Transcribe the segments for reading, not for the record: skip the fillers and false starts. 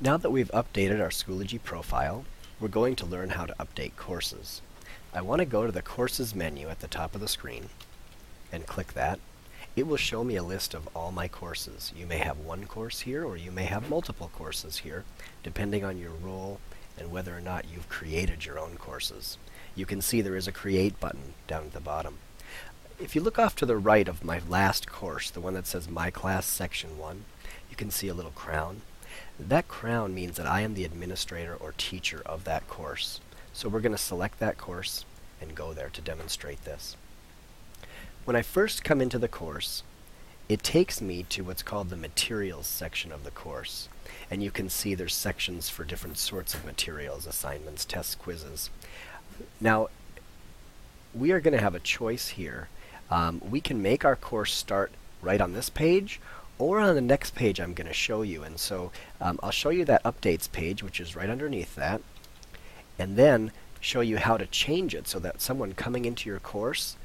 Now that we've updated our Schoology profile, we're going to learn how to update courses. I want to go to the Courses menu at the top of the screen and click that. It will show me a list of all my courses. You may have one course here or you may have multiple courses here, depending on your role and whether or not you've created your own courses. You can see there is a Create button down at the bottom. If you look off to the right of my last course, the one that says My Class Section 1, you can see a little crown. That crown means that I am the administrator or teacher of that course. So we're going to select that course and go there to demonstrate this. When I first come into the course, it takes me to what's called the materials section of the course. And you can see there's sections for different sorts of materials, assignments, tests, quizzes. Now, we are going to have a choice here. We can make our course start right on this page or on the next page I'm going to show you. And so I'll show you that updates page, which is right underneath that, and then show you how to change it so that someone coming into your course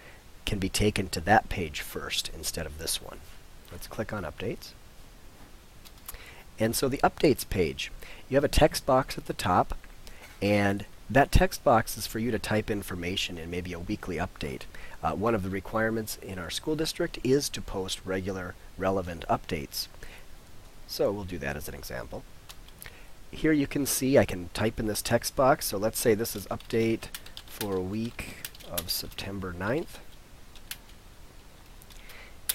can be taken to that page first instead of this one. Let's click on Updates. And so the Updates page, you have a text box at the top, and that text box is for you to type information in maybe a weekly update. One of the requirements in our school district is to post regular, relevant updates. So we'll do that as an example. Here you can see I can type in this text box. So let's say this is update for a week of September 9th.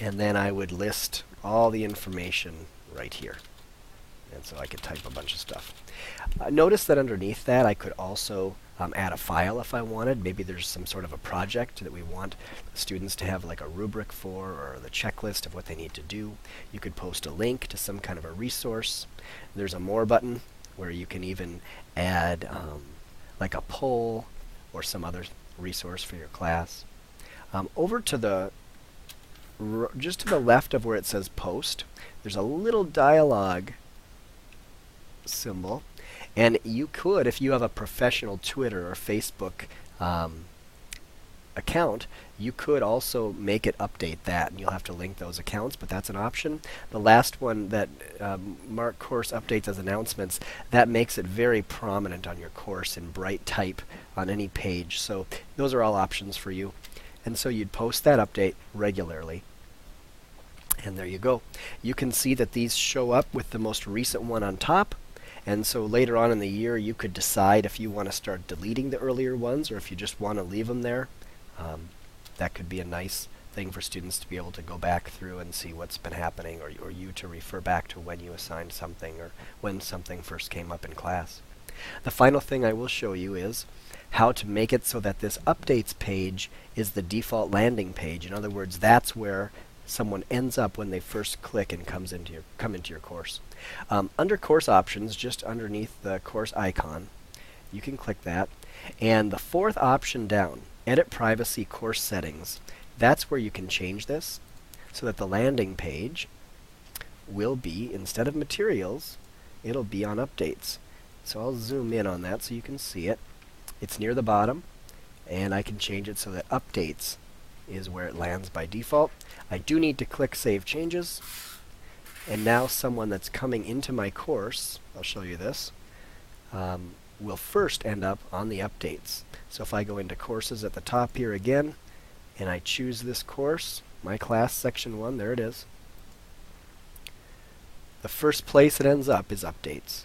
And then I would list all the information right here. And so I could type a bunch of stuff. Notice that underneath that I could also add a file if I wanted. Maybe there's some sort of a project that we want students to have like a rubric for, or the checklist of what they need to do. You could post a link to some kind of a resource. There's a More button where you can even add like a poll or some other resource for your class. Over to the just to the left of where it says Post, there's a little dialogue symbol, and you could, if you have a professional Twitter or Facebook account, you could also make it update that, and you'll have to link those accounts, but that's an option. The last one, that mark course updates as announcements, that makes it very prominent on your course in bright type on any page. So those are all options for you. And so you'd post that update regularly. And there you go. You can see that these show up with the most recent one on top. And so later on in the year, you could decide if you want to start deleting the earlier ones or if you just want to leave them there. That could be a nice thing for students to be able to go back through and see what's been happening, or you to refer back to when you assigned something or when something first came up in class. The final thing I will show you is how to make it so that this updates page is the default landing page. In other words, that's where someone ends up when they first click and come into your course. Under course options, just underneath the course icon, you can click that, and the fourth option down, Edit Privacy Course Settings, that's where you can change this so that the landing page will be, instead of materials, it'll be on updates. So I'll zoom in on that so you can see it. It's near the bottom, and I can change it so that updates is where it lands by default. I do need to click Save Changes, and now someone that's coming into my course, I'll show you this, will first end up on the updates. So if I go into Courses at the top here again, and I choose this course, My Class Section 1, there it is. The first place it ends up is Updates.